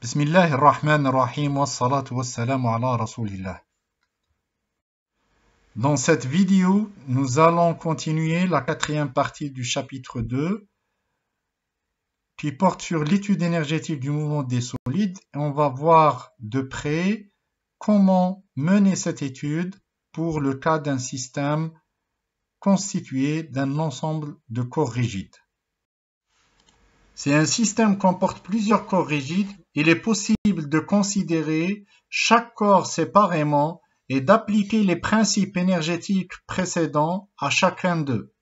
Bismillahirrahmanirrahim wa salatu wa salamu ala rasulillah. Dans cette vidéo, nous allons continuer la quatrième partie du chapitre 2 qui porte sur l'étude énergétique du mouvement des solides et on va voir de près comment mener cette étude pour le cas d'un système constitué d'un ensemble de corps rigides. Si un système comporte plusieurs corps rigides, il est possible de considérer chaque corps séparément et d'appliquer les principes énergétiques précédents à chacun d'eux,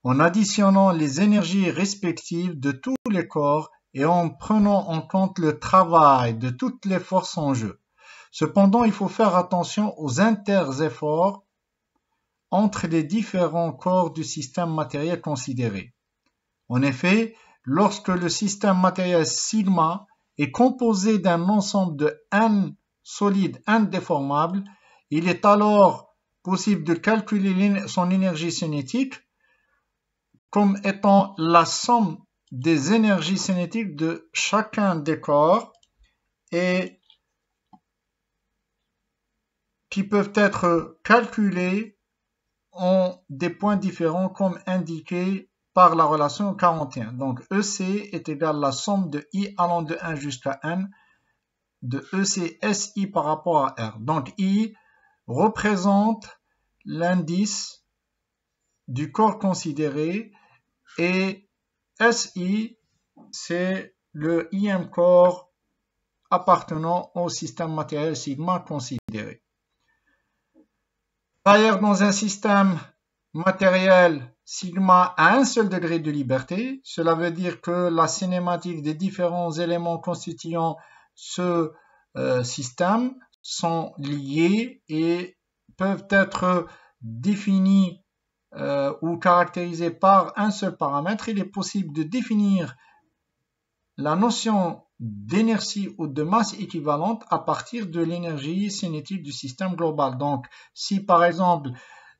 en additionnant les énergies respectives de tous les corps et en prenant en compte le travail de toutes les forces en jeu. Cependant, il faut faire attention aux inter-efforts entre les différents corps du système matériel considéré. En effet, lorsque le système matériel sigma est composé d'un ensemble de n solides indéformables, il est alors possible de calculer son énergie cinétique comme étant la somme des énergies cinétiques de chacun des corps et qui peuvent être calculées en des points différents comme indiqué par la relation 41. Donc EC est égal à la somme de I allant de 1 jusqu'à n de EC SI par rapport à R. Donc I représente l'indice du corps considéré et SI c'est le IM corps appartenant au système matériel sigma considéré. D'ailleurs, dans un système matériel sigma a un seul degré de liberté, cela veut dire que la cinématique des différents éléments constituant ce système sont liés et peuvent être définis ou caractérisés par un seul paramètre. Il est possible de définir la notion d'énergie ou de masse équivalente à partir de l'énergie cinétique du système global. Donc, si par exemple,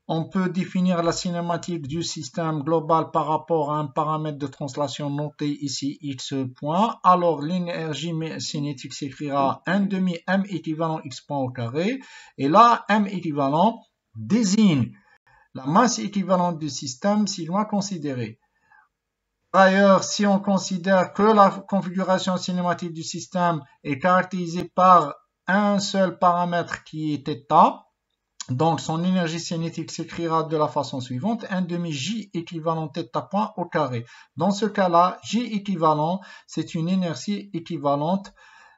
on peut définir la cinématique du système global par rapport à un paramètre de translation noté ici x point, alors l'énergie cinétique s'écrira 1 demi m équivalent x point au carré. Et là, m équivalent désigne la masse équivalente du système sigma considéré. D'ailleurs, si on considère que la configuration cinématique du système est caractérisée par un seul paramètre qui est θ, donc son énergie cinétique s'écrira de la façon suivante, 1 demi J équivalent θ point au carré. Dans ce cas-là, J équivalent, c'est une énergie équivalente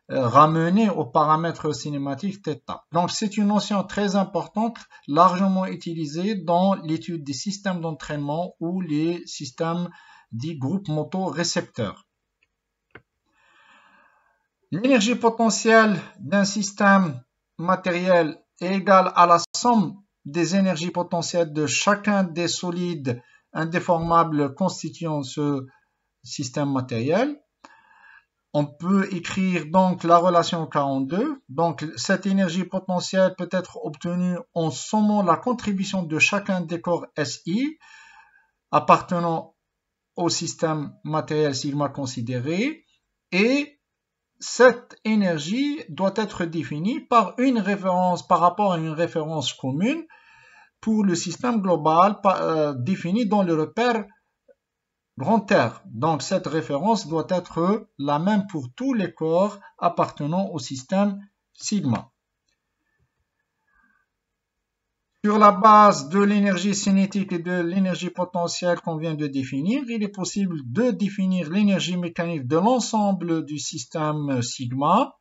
ramenée au paramètre cinématique θ. Donc c'est une notion très importante, largement utilisée dans l'étude des systèmes d'entraînement ou les systèmes dits groupes motorécepteurs. L'énergie potentielle d'un système matériel est égale à la somme des énergies potentielles de chacun des solides indéformables constituant ce système matériel. On peut écrire donc la relation 42. Donc cette énergie potentielle peut être obtenue en sommant la contribution de chacun des corps SI appartenant au système matériel sigma considéré et cette énergie doit être définie par une référence, par rapport à une référence commune pour le système global défini dans le repère grand R. Donc cette référence doit être la même pour tous les corps appartenant au système sigma. Sur la base de l'énergie cinétique et de l'énergie potentielle qu'on vient de définir, il est possible de définir l'énergie mécanique de l'ensemble du système sigma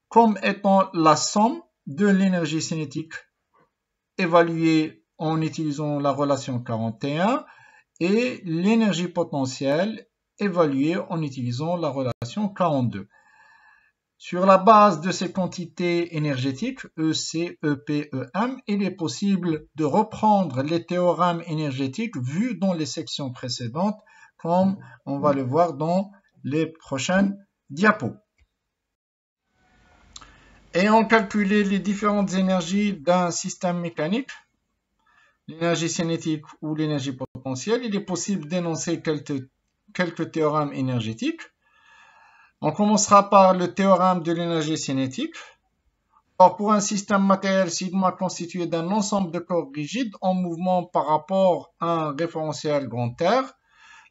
comme étant la somme de l'énergie cinétique évaluée en utilisant la relation 41 et l'énergie potentielle évaluée en utilisant la relation 42. Sur la base de ces quantités énergétiques, EC, EP, EM, il est possible de reprendre les théorèmes énergétiques vus dans les sections précédentes, comme on va le voir dans les prochaines diapos. Ayant calculé les différentes énergies d'un système mécanique, l'énergie cinétique ou l'énergie potentielle, il est possible d'énoncer quelques théorèmes énergétiques. On commencera par le théorème de l'énergie cinétique. Alors, pour un système matériel sigma constitué d'un ensemble de corps rigides en mouvement par rapport à un référentiel grand R,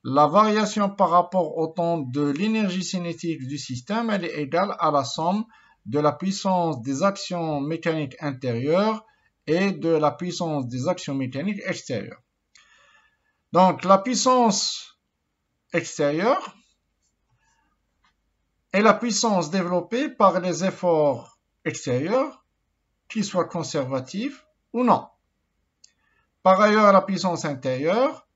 la variation par rapport au temps de l'énergie cinétique du système, elle est égale à la somme de la puissance des actions mécaniques intérieures et de la puissance des actions mécaniques extérieures. Donc, la puissance extérieure est la puissance développée par les efforts extérieurs, qu'ils soient conservatifs ou non. Par ailleurs, la puissance intérieure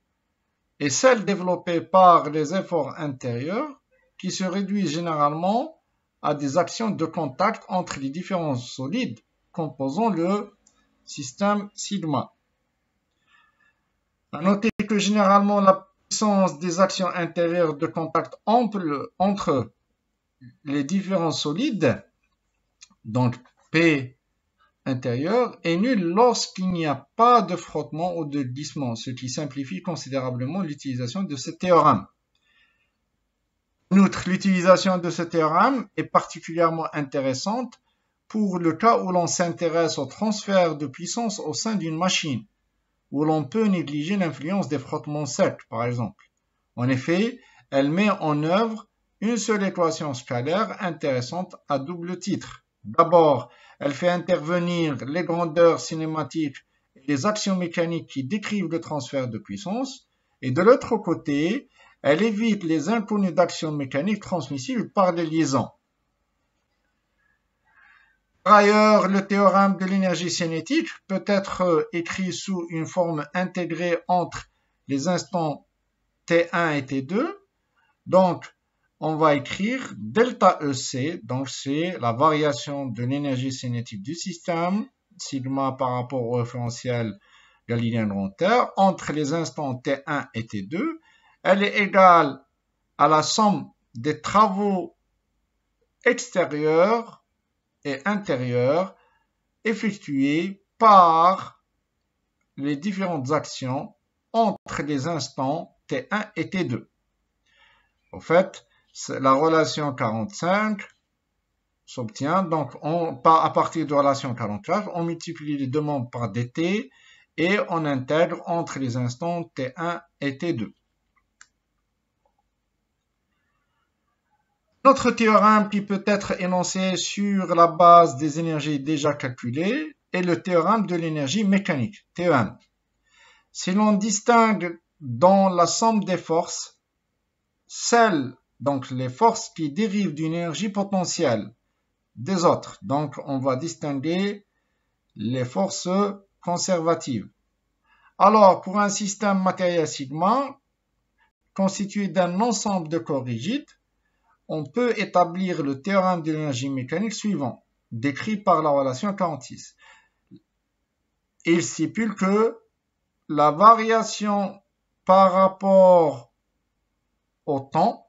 est celle développée par les efforts intérieurs qui se réduisent généralement à des actions de contact entre les différents solides composant le système sigma. À noter que généralement la puissance des actions intérieures de contact entre les différents solides, donc P intérieur, est nulle lorsqu'il n'y a pas de frottement ou de glissement, ce qui simplifie considérablement l'utilisation de ce théorème. En outre, l'utilisation de ce théorème est particulièrement intéressante pour le cas où l'on s'intéresse au transfert de puissance au sein d'une machine, où l'on peut négliger l'influence des frottements secs, par exemple. En effet, elle met en œuvre une seule équation scalaire intéressante à double titre. D'abord, elle fait intervenir les grandeurs cinématiques et les actions mécaniques qui décrivent le transfert de puissance, et de l'autre côté, elle évite les inconnues d'actions mécaniques transmissibles par les liaisons. Par ailleurs, le théorème de l'énergie cinétique peut être écrit sous une forme intégrée entre les instants T1 et T2. Donc, on va écrire delta EC, donc c'est la variation de l'énergie cinétique du système, sigma par rapport au référentiel galiléen grand R, entre les instants T1 et T2. Elle est égale à la somme des travaux extérieurs et intérieurs effectués par les différentes actions entre les instants T1 et T2. En fait, la relation 45 s'obtient, donc à partir de la relation 44, on multiplie les deux membres par dt et on intègre entre les instants T1 et T2. Notre théorème qui peut être énoncé sur la base des énergies déjà calculées est le théorème de l'énergie mécanique, TEM. Si l'on distingue dans la somme des forces, donc les forces qui dérivent d'une énergie potentielle des autres, donc on va distinguer les forces conservatives. Alors, pour un système matériel sigma, constitué d'un ensemble de corps rigides, on peut établir le théorème de l'énergie mécanique suivant, décrit par la relation 46. Il stipule que la variation par rapport au temps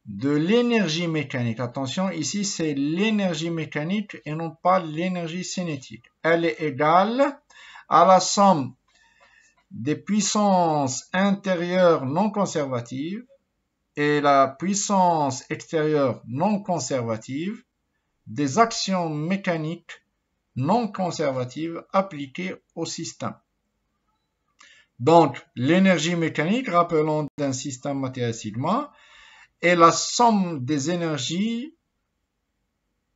de l'énergie mécanique, attention, ici c'est l'énergie mécanique et non pas l'énergie cinétique, elle est égale à la somme des puissances intérieures non conservatives et la puissance extérieure non conservative des actions mécaniques non conservatives appliquées au système. Donc, l'énergie mécanique, rappelons d'un système matériel sigma, est la somme des énergies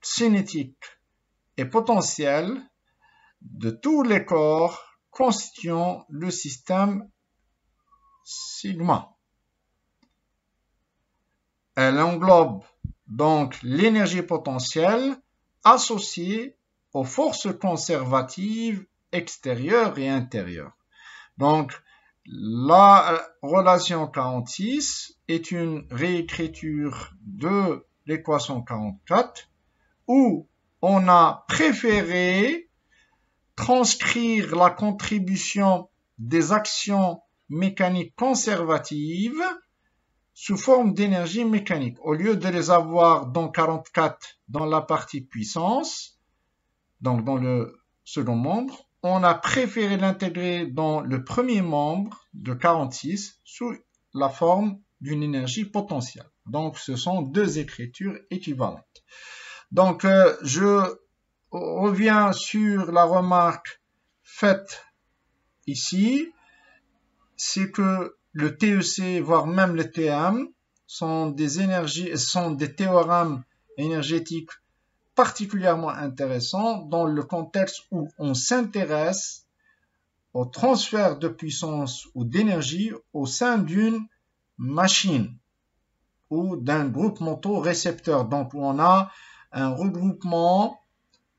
cinétiques et potentielles de tous les corps constituant le système sigma. Elle englobe donc l'énergie potentielle associée aux forces conservatives extérieures et intérieures. Donc, la relation 46 est une réécriture de l'équation 44 où on a préféré transcrire la contribution des actions mécaniques conservatives sous forme d'énergie mécanique. Au lieu de les avoir dans 44 dans la partie puissance, donc dans le second membre, on a préféré l'intégrer dans le premier membre de 46 sous la forme d'une énergie potentielle. Donc, ce sont deux écritures équivalentes. Donc, je reviens sur la remarque faite ici. C'est que le TEC, voire même le TM, sont des théorèmes énergétiques particulièrement intéressants dans le contexte où on s'intéresse au transfert de puissance ou d'énergie au sein d'une machine ou d'un groupe motorécepteur. Donc, on a un regroupement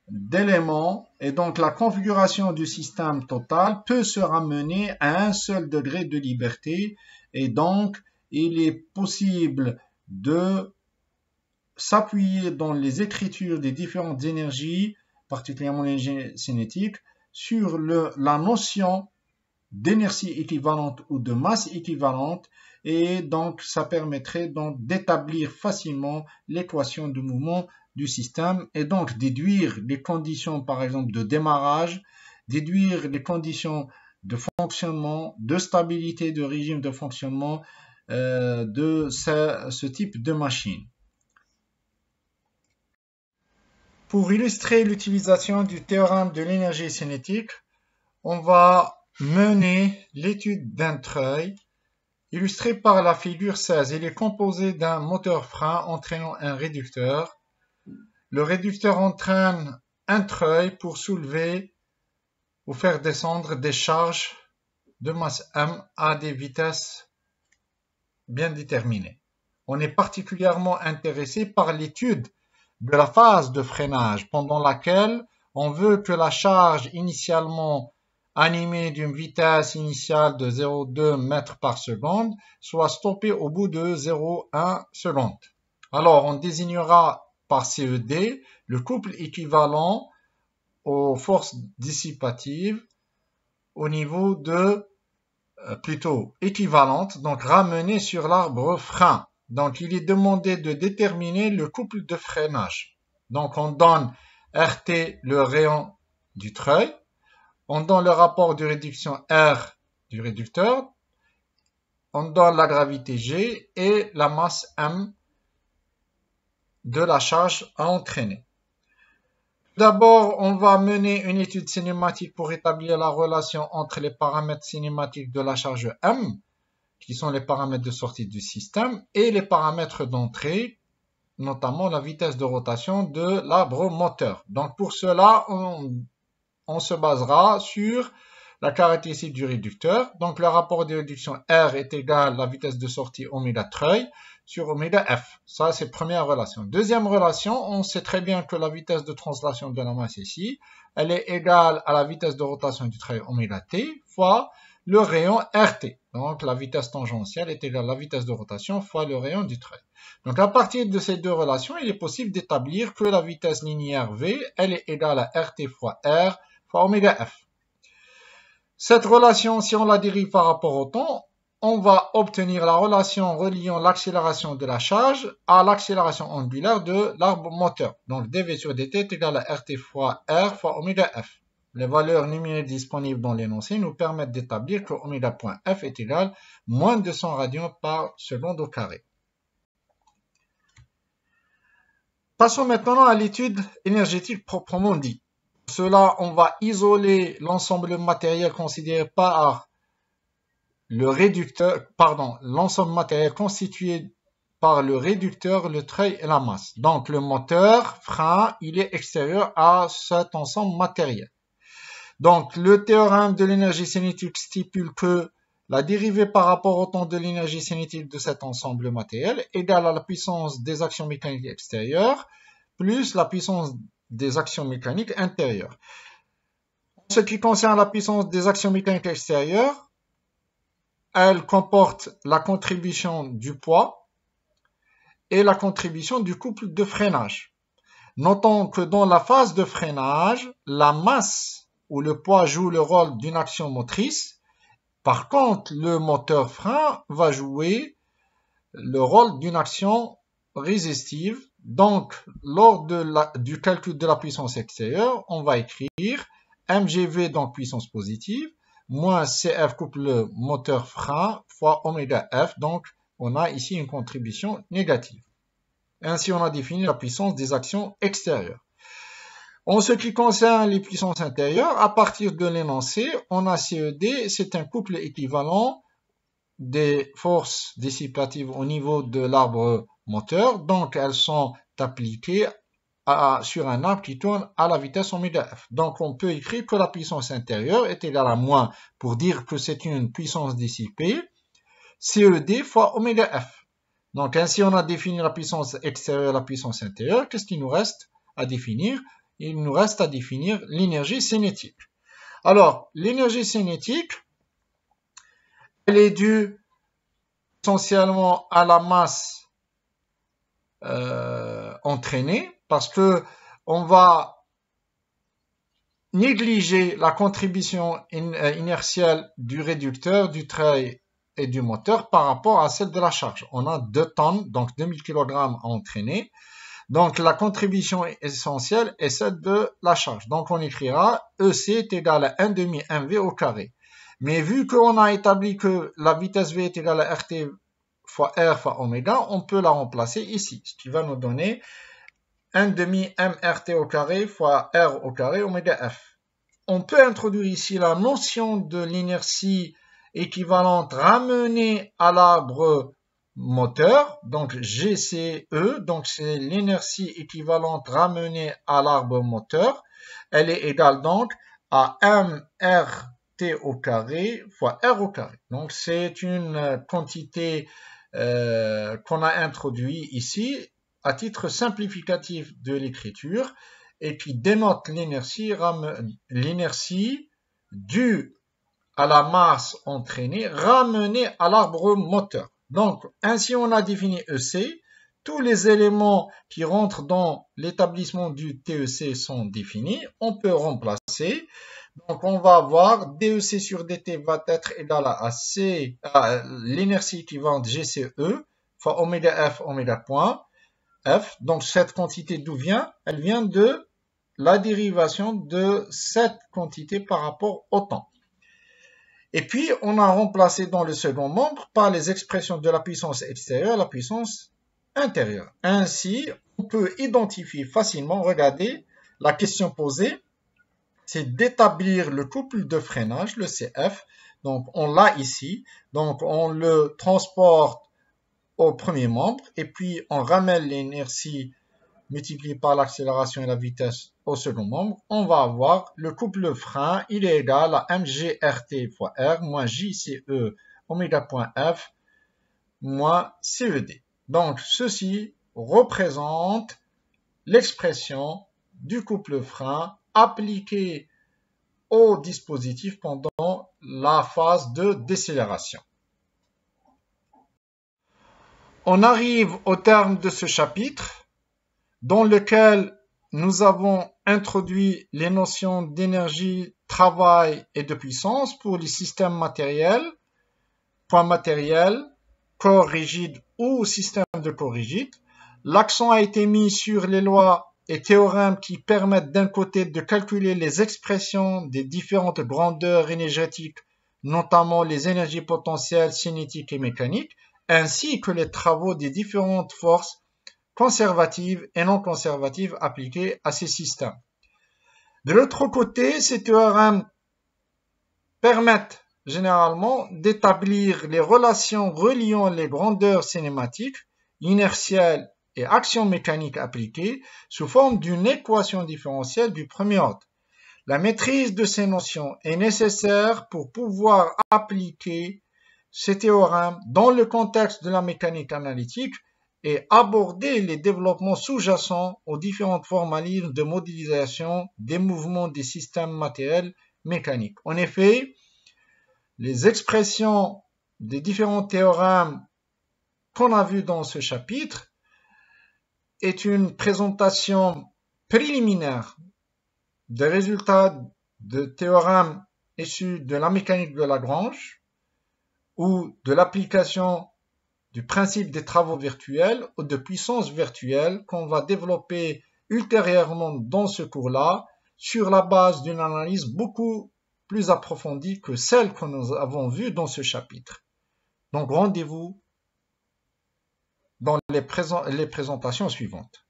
d'éléments et donc la configuration du système total peut se ramener à un seul degré de liberté et donc il est possible de s'appuyer dans les écritures des différentes énergies, particulièrement l'énergie cinétique, sur la notion d'énergie équivalente ou de masse équivalente et donc ça permettrait donc d'établir facilement l'équation de mouvement du système et donc déduire les conditions par exemple de démarrage, déduire les conditions de fonctionnement, de stabilité de régime de fonctionnement de ce type de machine. Pour illustrer l'utilisation du théorème de l'énergie cinétique, on va mener l'étude d'un treuil illustré par la figure 16. Il est composé d'un moteur frein entraînant un réducteur. Le réducteur entraîne un treuil pour soulever ou faire descendre des charges de masse M à des vitesses bien déterminées. On est particulièrement intéressé par l'étude de la phase de freinage pendant laquelle on veut que la charge initialement animée d'une vitesse initiale de 0,2 mètres par seconde soit stoppée au bout de 0,1 seconde. Alors, on désignera par CED le couple équivalent aux forces dissipatives au niveau de, plutôt équivalente, donc ramenée sur l'arbre frein. Donc, il est demandé de déterminer le couple de freinage. Donc, on donne RT, le rayon du treuil. On donne le rapport de réduction R du réducteur. On donne la gravité G et la masse M de la charge à entraîner. D'abord, on va mener une étude cinématique pour établir la relation entre les paramètres cinématiques de la charge M, qui sont les paramètres de sortie du système, et les paramètres d'entrée, notamment la vitesse de rotation de l'arbre moteur. Donc pour cela, on se basera sur la caractéristique du réducteur. Donc le rapport de réduction R est égal à la vitesse de sortie oméga treuil sur oméga F. Ça, c'est la première relation. Deuxième relation, on sait très bien que la vitesse de translation de la masse ici, elle est égale à la vitesse de rotation du treuil oméga T fois le rayon RT. Donc la vitesse tangentielle est égale à la vitesse de rotation fois le rayon du treuil. Donc à partir de ces deux relations, il est possible d'établir que la vitesse linéaire V, elle est égale à RT fois R fois oméga F. Cette relation, si on la dérive par rapport au temps, on va obtenir la relation reliant l'accélération de la charge à l'accélération angulaire de l'arbre moteur. Donc dV sur dt est égal à RT fois R fois oméga F. Les valeurs numériques disponibles dans l'énoncé nous permettent d'établir que oméga.f est égal à moins de 200 radians par seconde au carré. Passons maintenant à l'étude énergétique proprement dit. Pour cela, on va isoler l'ensemble matériel considéré par le réducteur, l'ensemble matériel constitué par le réducteur, le treuil et la masse. Donc le moteur, frein, il est extérieur à cet ensemble matériel. Donc le théorème de l'énergie cinétique stipule que la dérivée par rapport au temps de l'énergie cinétique de cet ensemble matériel est égale à la puissance des actions mécaniques extérieures plus la puissance des actions mécaniques intérieures. En ce qui concerne la puissance des actions mécaniques extérieures, elle comporte la contribution du poids et la contribution du couple de freinage. Notons que dans la phase de freinage, la masse ou le poids joue le rôle d'une action motrice. Par contre, le moteur frein va jouer le rôle d'une action résistive. Donc, lors du calcul de la puissance extérieure, on va écrire mgv, donc puissance positive, moins cf couple moteur frein fois oméga f, donc on a ici une contribution négative. Ainsi, on a défini la puissance des actions extérieures. En ce qui concerne les puissances intérieures, à partir de l'énoncé, on a CED, c'est un couple équivalent des forces dissipatives au niveau de l'arbre moteur. Donc, elles sont appliquées sur un arbre qui tourne à la vitesse oméga f. Donc, on peut écrire que la puissance intérieure est égale à moins, pour dire que c'est une puissance dissipée, CED fois oméga f. Donc, ainsi, on a défini la puissance extérieure et la puissance intérieure. Qu'est-ce qu'il nous reste à définir? Il nous reste à définir l'énergie cinétique. Alors, l'énergie cinétique, elle est due essentiellement à la masse entraînée, parce que on va négliger la contribution inertielle du réducteur, du treil et du moteur par rapport à celle de la charge. On a 2 tonnes, donc 2000 kg à entraîner. Donc, la contribution essentielle est celle de la charge. Donc, on écrira EC est égal à 1 demi mv au carré. Mais vu qu'on a établi que la vitesse V est égale à RT fois R fois oméga, on peut la remplacer ici, ce qui va nous donner 1 demi mRT au carré fois R au carré oméga F. On peut introduire ici la notion de l'inertie équivalente ramenée à l'arbre moteur, donc GCE, donc c'est l'inertie équivalente ramenée à l'arbre moteur. Elle est égale donc à mRT au carré fois R au carré. Donc c'est une quantité qu'on a introduite ici à titre simplificatif de l'écriture et qui dénote l'inertie due à la masse entraînée ramenée à l'arbre moteur. Donc, ainsi on a défini EC. Tous les éléments qui rentrent dans l'établissement du TEC sont définis. On peut remplacer. Donc, on va avoir DEC sur DT va être égal à l'inertie équivalente GCE fois oméga F, oméga point F. Donc, cette quantité d'où vient? Elle vient de la dérivation de cette quantité par rapport au temps. Et puis, on a remplacé dans le second membre par les expressions de la puissance extérieure, la puissance intérieure. Ainsi, on peut identifier facilement, regardez, la question posée, c'est d'établir le couple de freinage, le CF. Donc, on l'a ici. Donc, on le transporte au premier membre et puis on ramène l'inertie multipliée par l'accélération et la vitesse au second membre. On va avoir le couple frein, il est égal à mgRT fois R moins JCE oméga point F moins CED. Donc, ceci représente l'expression du couple frein appliqué au dispositif pendant la phase de décélération. On arrive au terme de ce chapitre dans lequel nous avons introduit les notions d'énergie, travail et de puissance pour les systèmes matériels, poids matériel, corps rigide ou système de corps rigide. L'accent a été mis sur les lois et théorèmes qui permettent d'un côté de calculer les expressions des différentes grandeurs énergétiques, notamment les énergies potentielles, cinétiques et mécaniques, ainsi que les travaux des différentes forces conservatives et non conservatives appliquées à ces systèmes. De l'autre côté, ces théorèmes permettent généralement d'établir les relations reliant les grandeurs cinématiques, inertielles et actions mécaniques appliquées sous forme d'une équation différentielle du premier ordre. La maîtrise de ces notions est nécessaire pour pouvoir appliquer ces théorèmes dans le contexte de la mécanique analytique et aborder les développements sous-jacents aux différentes formalismes de modélisation des mouvements des systèmes matériels mécaniques. En effet, les expressions des différents théorèmes qu'on a vus dans ce chapitre est une présentation préliminaire des résultats de théorèmes issus de la mécanique de Lagrange ou de l'application du principe des travaux virtuels ou de puissance virtuelle qu'on va développer ultérieurement dans ce cours-là sur la base d'une analyse beaucoup plus approfondie que celle que nous avons vue dans ce chapitre. Donc rendez-vous dans les présentations suivantes.